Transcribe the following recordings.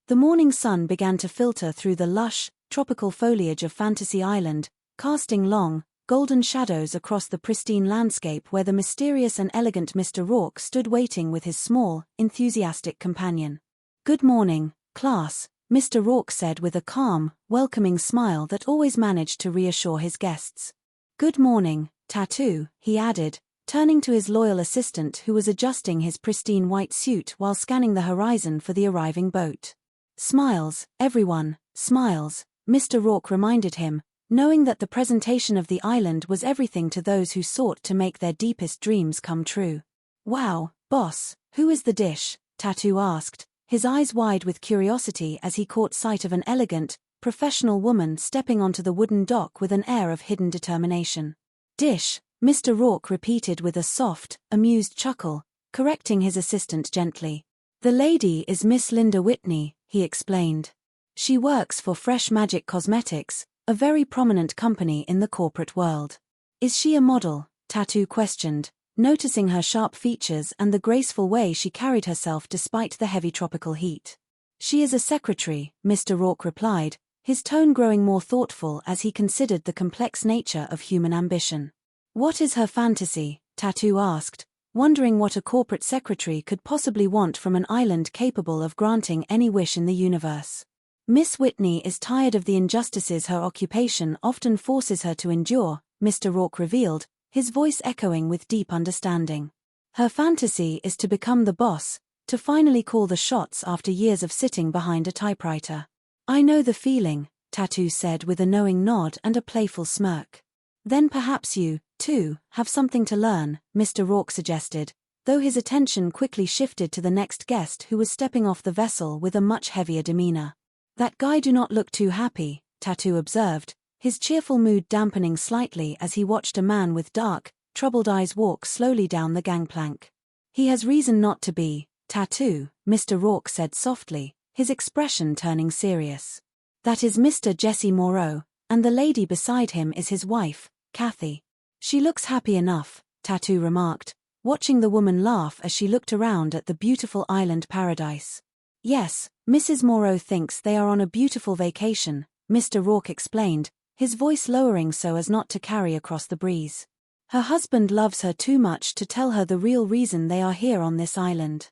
The morning sun began to filter through the lush, tropical foliage of Fantasy Island, casting long, golden shadows across the pristine landscape where the mysterious and elegant Mr. Rourke stood waiting with his small, enthusiastic companion. "Good morning, class," Mr. Rourke said with a calm, welcoming smile that always managed to reassure his guests. "Good morning, Tattoo," he added, turning to his loyal assistant who was adjusting his pristine white suit while scanning the horizon for the arriving boat. "Smiles, everyone, smiles," Mr. Rourke reminded him, knowing that the presentation of the island was everything to those who sought to make their deepest dreams come true. "Wow, boss, who is the dish?" Tattoo asked, his eyes wide with curiosity as he caught sight of an elegant, professional woman stepping onto the wooden dock with an air of hidden determination. "Dish," Mr. Rourke repeated with a soft, amused chuckle, correcting his assistant gently. "The lady is Miss Linda Whitney," he explained. "She works for Fresh Magic Cosmetics, a very prominent company in the corporate world." "Is she a model?" Tattoo questioned, noticing her sharp features and the graceful way she carried herself despite the heavy tropical heat. "She is a secretary," Mr. Rourke replied, his tone growing more thoughtful as he considered the complex nature of human ambition. "What is her fantasy?" Tattoo asked, wondering what a corporate secretary could possibly want from an island capable of granting any wish in the universe. "Miss Whitney is tired of the injustices her occupation often forces her to endure," Mr. Rourke revealed, his voice echoing with deep understanding. "Her fantasy is to become the boss, to finally call the shots after years of sitting behind a typewriter." "I know the feeling," Tattoo said with a knowing nod and a playful smirk. "Then perhaps you, too, have something to learn," Mr. Rourke suggested, though his attention quickly shifted to the next guest who was stepping off the vessel with a much heavier demeanor. "That guy do not look too happy," Tattoo observed, his cheerful mood dampening slightly as he watched a man with dark, troubled eyes walk slowly down the gangplank. "He has reason not to be, Tattoo," Mr. Rourke said softly, his expression turning serious. "That is Mr. Jesse Moreau, and the lady beside him is his wife, Kathy. She looks happy enough," Tattoo remarked, watching the woman laugh as she looked around at the beautiful island paradise. "Yes, Mrs. Moreau thinks they are on a beautiful vacation," Mr. Rourke explained, his voice lowering so as not to carry across the breeze. "Her husband loves her too much to tell her the real reason they are here on this island."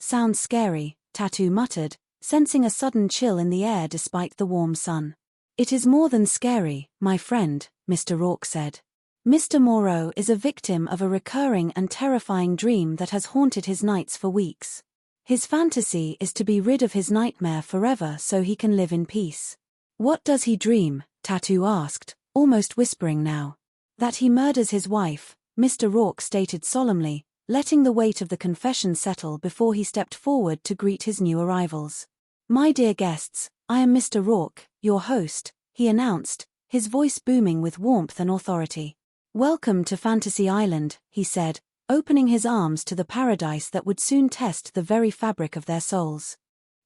Sounds scary," Tattoo muttered, sensing a sudden chill in the air despite the warm sun. "It is more than scary, my friend," Mr. Rourke said. "Mr. Moreau is a victim of a recurring and terrifying dream that has haunted his nights for weeks. His fantasy is to be rid of his nightmare forever so he can live in peace." "What does he dream?" Tattoo asked, almost whispering now. "That he murders his wife," Mr. Rourke stated solemnly, letting the weight of the confession settle before he stepped forward to greet his new arrivals. "My dear guests, I am Mr. Rourke, your host," he announced, his voice booming with warmth and authority. "Welcome to Fantasy Island," he said, opening his arms to the paradise that would soon test the very fabric of their souls.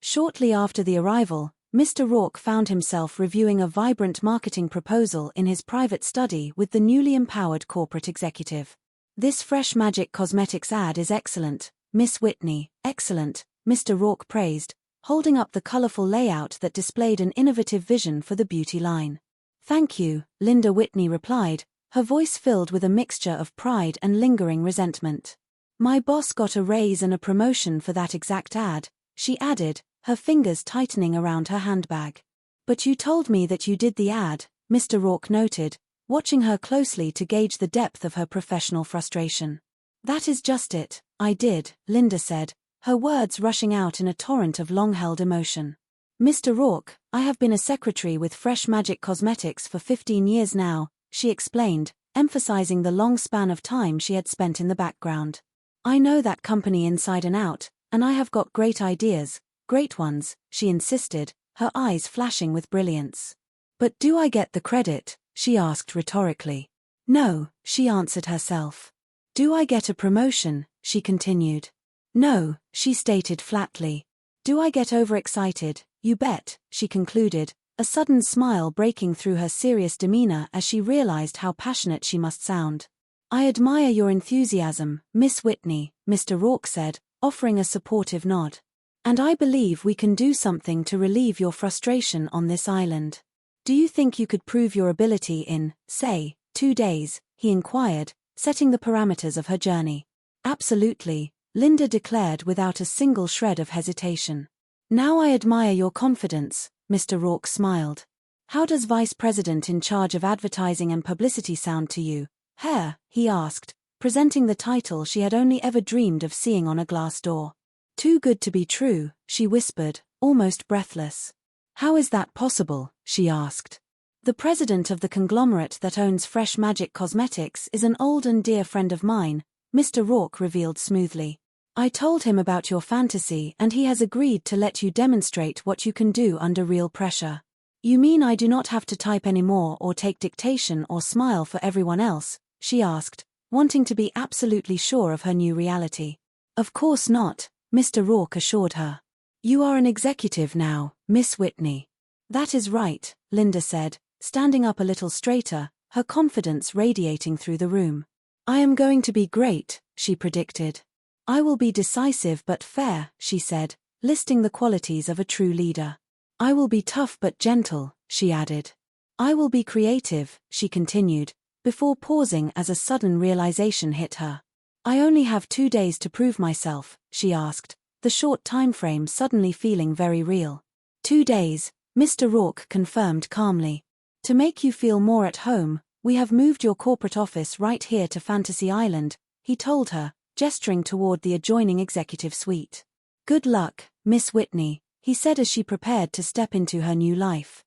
Shortly after the arrival, Mr. Rourke found himself reviewing a vibrant marketing proposal in his private study with the newly empowered corporate executive. "This Fresh Magic Cosmetics ad is excellent, Miss Whitney, excellent," Mr. Rourke praised, holding up the colorful layout that displayed an innovative vision for the beauty line. "Thank you," Linda Whitney replied, her voice filled with a mixture of pride and lingering resentment. "My boss got a raise and a promotion for that exact ad," she added, her fingers tightening around her handbag. "But you told me that you did the ad," Mr. Rourke noted, watching her closely to gauge the depth of her professional frustration. "That is just it, I did," Linda said, her words rushing out in a torrent of long-held emotion. "Mr. Rourke, I have been a secretary with Fresh Magic Cosmetics for 15 years now," she explained, emphasizing the long span of time she had spent in the background. "I know that company inside and out, and I have got great ideas, great ones," she insisted, her eyes flashing with brilliance. "But do I get the credit?" she asked rhetorically. "No," she answered herself. "Do I get a promotion?" she continued. "No," she stated flatly. "Do I get overexcited? You bet," she concluded, a sudden smile breaking through her serious demeanor as she realized how passionate she must sound. "I admire your enthusiasm, Miss Whitney," Mr. Rourke said, offering a supportive nod. And I believe we can do something to relieve your frustration on this island. Do you think you could prove your ability in, say, 2 days? He inquired, setting the parameters of her journey. Absolutely, Linda declared without a single shred of hesitation. Now I admire your confidence, Mr. Rourke smiled. How does Vice President in charge of advertising and publicity sound to you, Herr? He asked, presenting the title she had only ever dreamed of seeing on a glass door. Too good to be true, she whispered, almost breathless. How is that possible? She asked. The president of the conglomerate that owns Fresh Magic Cosmetics is an old and dear friend of mine, Mr. Rourke revealed smoothly. I told him about your fantasy and he has agreed to let you demonstrate what you can do under real pressure. You mean I do not have to type anymore or take dictation or smile for everyone else? She asked, wanting to be absolutely sure of her new reality. Of course not, Mr. Rourke assured her. You are an executive now, Miss Whitney. That is right, Linda said, standing up a little straighter, her confidence radiating through the room. I am going to be great, she predicted. I will be decisive but fair, she said, listing the qualities of a true leader. I will be tough but gentle, she added. I will be creative, she continued, before pausing as a sudden realization hit her. I only have 2 days to prove myself, she asked, the short time frame suddenly feeling very real. 2 days, Mr. Rourke confirmed calmly. To make you feel more at home, we have moved your corporate office right here to Fantasy Island, he told her, gesturing toward the adjoining executive suite. Good luck, Miss Whitney, he said as she prepared to step into her new life.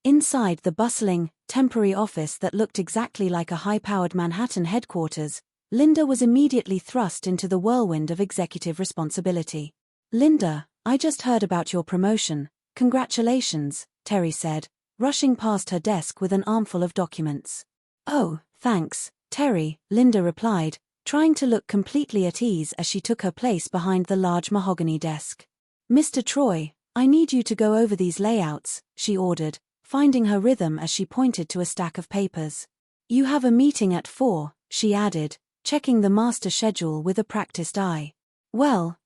Inside the bustling, temporary office that looked exactly like a high-powered Manhattan headquarters, Linda was immediately thrust into the whirlwind of executive responsibility. Linda, I just heard about your promotion. Congratulations, Terry said, rushing past her desk with an armful of documents. Oh, thanks, Terry, Linda replied, trying to look completely at ease as she took her place behind the large mahogany desk. Mr. Troy, I need you to go over these layouts, she ordered, finding her rhythm as she pointed to a stack of papers. You have a meeting at 4, she added, checking the master schedule with a practiced eye. Well,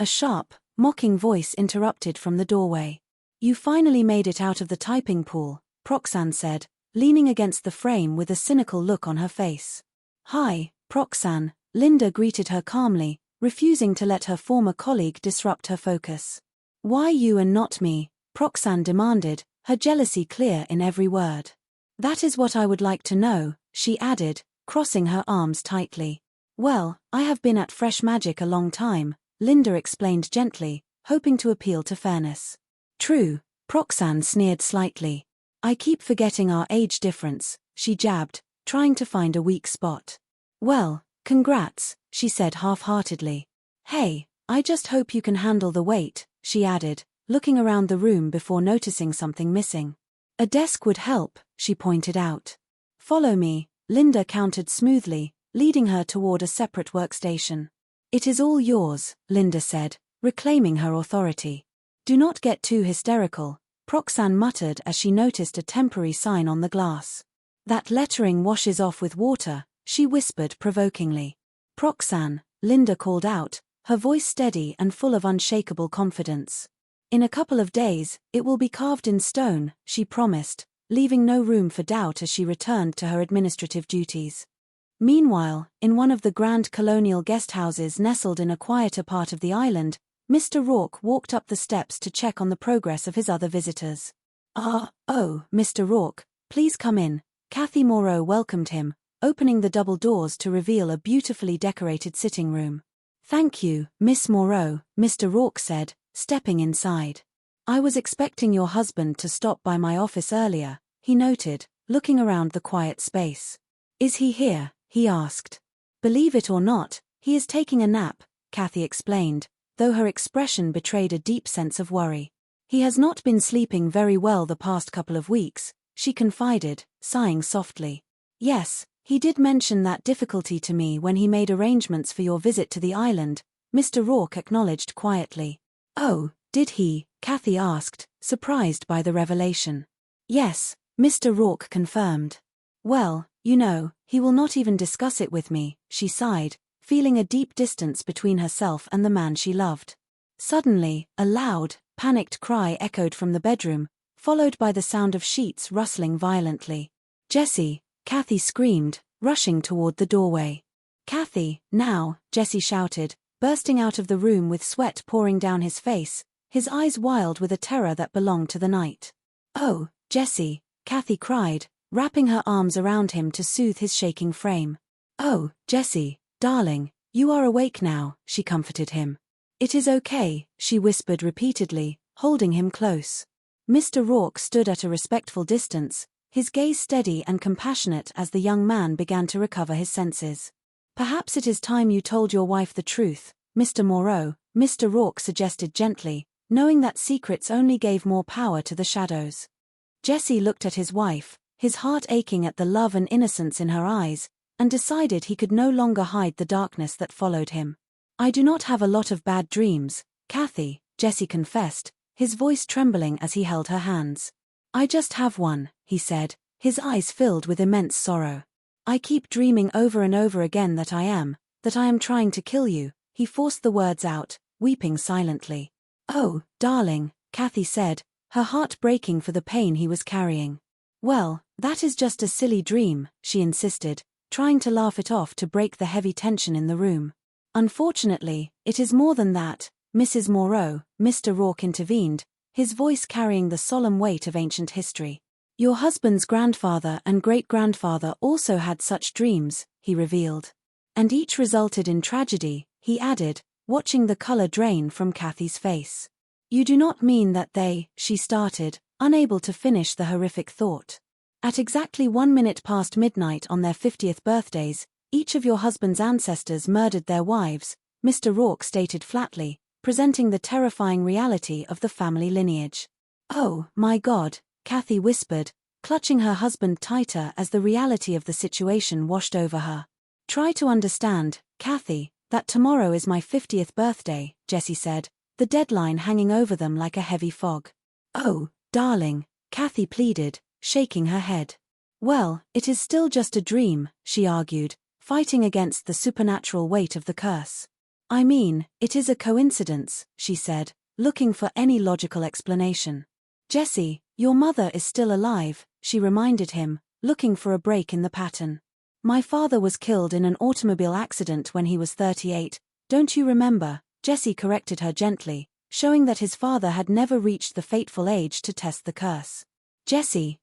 a sharp, mocking voice interrupted from the doorway. You finally made it out of the typing pool, Proxanne said, leaning against the frame with a cynical look on her face. Hi, Proxanne, Linda greeted her calmly, refusing to let her former colleague disrupt her focus. Why you and not me? Proxanne demanded, her jealousy clear in every word. That is what I would like to know, she added, crossing her arms tightly. Well, I have been at Fresh Magic a long time, Linda explained gently, hoping to appeal to fairness. True, Proxanne sneered slightly. I keep forgetting our age difference, she jabbed, trying to find a weak spot. Well, congrats, she said half-heartedly. Hey, I just hope you can handle the weight, she added, looking around the room before noticing something missing. A desk would help, she pointed out. Follow me, Linda countered smoothly, leading her toward a separate workstation. It is all yours, Linda said, reclaiming her authority. Do not get too hysterical, Proxanne muttered as she noticed a temporary sign on the glass. That lettering washes off with water, she whispered provokingly. Proxanne, Linda called out, her voice steady and full of unshakable confidence. In a couple of days, it will be carved in stone, she promised, leaving no room for doubt as she returned to her administrative duties. Meanwhile, in one of the grand colonial guesthouses nestled in a quieter part of the island, Mr. Rourke walked up the steps to check on the progress of his other visitors. Oh, Mr. Rourke, please come in, Kathy Moreau welcomed him, opening the double doors to reveal a beautifully decorated sitting room. Thank you, Miss Moreau, Mr. Rourke said, stepping inside. I was expecting your husband to stop by my office earlier, he noted, looking around the quiet space. Is he here? He asked. Believe it or not, he is taking a nap, Kathy explained, though her expression betrayed a deep sense of worry. He has not been sleeping very well the past couple of weeks, she confided, sighing softly. Yes, he did mention that difficulty to me when he made arrangements for your visit to the island, Mr. Rourke acknowledged quietly. Oh, did he? Kathy asked, surprised by the revelation. Yes, Mr. Rourke confirmed. Well, you know, he will not even discuss it with me, she sighed, feeling a deep distance between herself and the man she loved. Suddenly, a loud, panicked cry echoed from the bedroom, followed by the sound of sheets rustling violently. "Jessie!" Kathy screamed, rushing toward the doorway. "Kathy, now!" Jesse shouted, bursting out of the room with sweat pouring down his face, his eyes wild with a terror that belonged to the night. "Oh, Jesse!" Kathy cried, wrapping her arms around him to soothe his shaking frame. "Oh, Jesse, darling, you are awake now," she comforted him. "It is okay," she whispered repeatedly, holding him close. Mr. Rourke stood at a respectful distance, his gaze steady and compassionate as the young man began to recover his senses. "Perhaps it is time you told your wife the truth, Mr. Moreau," Mr. Rourke suggested gently, knowing that secrets only gave more power to the shadows. Jesse looked at his wife, his heart aching at the love and innocence in her eyes, and decided he could no longer hide the darkness that followed him. "I do not have a lot of bad dreams, Kathy," Jesse confessed, his voice trembling as he held her hands. "I just have one," he said, his eyes filled with immense sorrow. "I keep dreaming over and over again that I am trying to kill you." He forced the words out, weeping silently. "Oh, darling," Kathy said, her heart breaking for the pain he was carrying. "Well, that is just a silly dream," she insisted, trying to laugh it off to break the heavy tension in the room. "Unfortunately, it is more than that, Mrs. Moreau," Mr. Rourke intervened, his voice carrying the solemn weight of ancient history. "Your husband's grandfather and great-grandfather also had such dreams," he revealed. "And each resulted in tragedy," he added, watching the color drain from Kathy's face. "You do not mean that they," she started, unable to finish the horrific thought. "At exactly 1 minute past midnight on their 50th birthdays, each of your husband's ancestors murdered their wives," Mr. Rourke stated flatly, presenting the terrifying reality of the family lineage. "Oh, my God," Kathy whispered, clutching her husband tighter as the reality of the situation washed over her. "Try to understand, Kathy, that tomorrow is my 50th birthday," Jesse said, the deadline hanging over them like a heavy fog. "Oh, darling," Kathy pleaded, shaking her head. "Well, it is still just a dream," she argued, fighting against the supernatural weight of the curse. "I mean, it is a coincidence," she said, looking for any logical explanation. "Jesse, your mother is still alive," she reminded him, looking for a break in the pattern. "My father was killed in an automobile accident when he was 38, don't you remember?" Jesse corrected her gently, showing that his father had never reached the fateful age to test the curse. Jesse,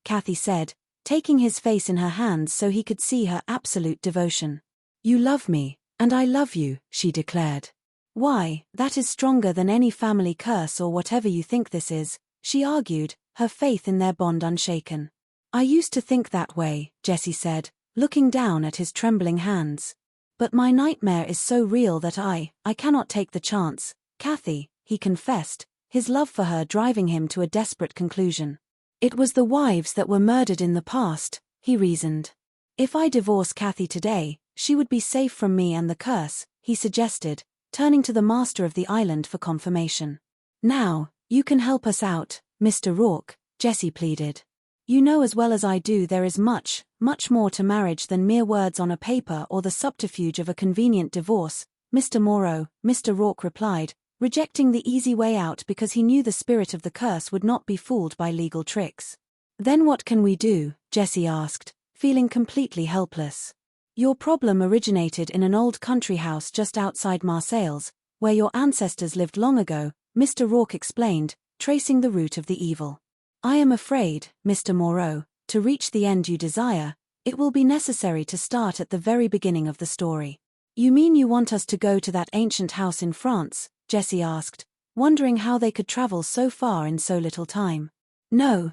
Kathy said, taking his face in her hands so he could see her absolute devotion. "You love me, and I love you," she declared. "Why, that is stronger than any family curse or whatever you think this is," she argued, her faith in their bond unshaken. "I used to think that way," Jesse said, looking down at his trembling hands. "But my nightmare is so real that I cannot take the chance, Kathy," he confessed, his love for her driving him to a desperate conclusion. "It was the wives that were murdered in the past," he reasoned. "If I divorce Kathy today, she would be safe from me and the curse," he suggested, turning to the master of the island for confirmation. "Now, you can help us out, Mr. Rourke," Jesse pleaded. "You know as well as I do there is much more to marriage than mere words on a paper or the subterfuge of a convenient divorce, Mr. Moreau," Mr. Rourke replied, rejecting the easy way out because he knew the spirit of the curse would not be fooled by legal tricks. "Then what can we do?" Jesse asked, feeling completely helpless. "Your problem originated in an old country house just outside Marseilles, where your ancestors lived long ago," Mr. Rourke explained, tracing the root of the evil. "I am afraid, Mr. Moreau, to reach the end you desire, it will be necessary to start at the very beginning of the story." "You mean you want us to go to that ancient house in France?" Jesse asked, wondering how they could travel so far in so little time. No,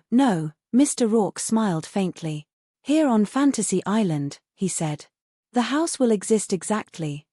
Mr. Rourke smiled faintly. "Here on Fantasy Island," he said. "The house will exist exactly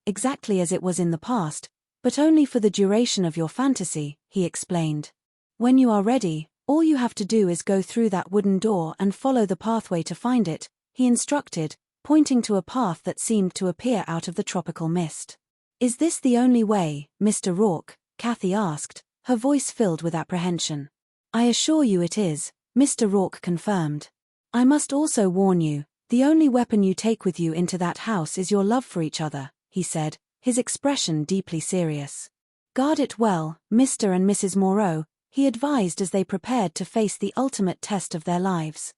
as it was in the past, but only for the duration of your fantasy," he explained. "When you are ready, all you have to do is go through that wooden door and follow the pathway to find it," he instructed, pointing to a path that seemed to appear out of the tropical mist. "Is this the only way, Mr. Rourke?" Kathy asked, her voice filled with apprehension. "I assure you it is," Mr. Rourke confirmed. "I must also warn you, the only weapon you take with you into that house is your love for each other," he said, his expression deeply serious. Guard it well, Mr. and Mrs. Moreau, he advised as they prepared to face the ultimate test of their lives.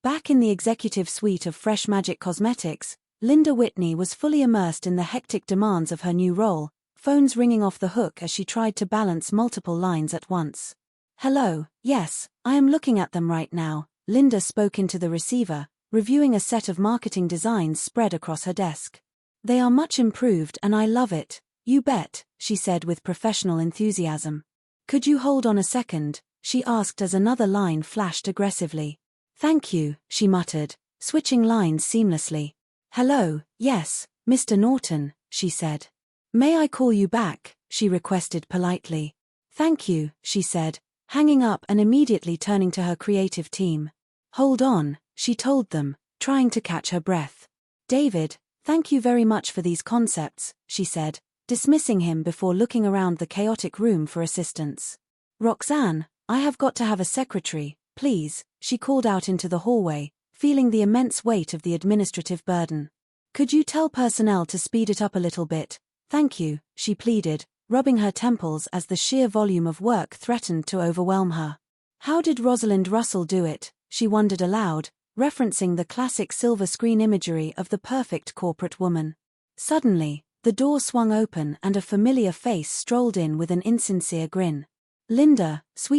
Back in the executive suite of Fresh Magic Cosmetics, Linda Whitney was fully immersed in the hectic demands of her new role, phones ringing off the hook as she tried to balance multiple lines at once. Hello, yes, I am looking at them right now, Linda spoke into the receiver, reviewing a set of marketing designs spread across her desk. They are much improved and I love it, you bet, she said with professional enthusiasm. Could you hold on a second, she asked as another line flashed aggressively. Thank you, she muttered, switching lines seamlessly. Hello, yes, Mr. Norton, she said. May I call you back, she requested politely. Thank you, she said, hanging up and immediately turning to her creative team. Hold on, she told them, trying to catch her breath. David, thank you very much for these concepts, she said, dismissing him before looking around the chaotic room for assistance. Roxanne, I have got to have a secretary, please, she called out into the hallway, feeling the immense weight of the administrative burden. Could you tell personnel to speed it up a little bit? Thank you, she pleaded, rubbing her temples as the sheer volume of work threatened to overwhelm her. How did Rosalind Russell do it? She wondered aloud, referencing the classic silver screen imagery of the perfect corporate woman. Suddenly, the door swung open and a familiar face strolled in with an insincere grin. Linda, sweet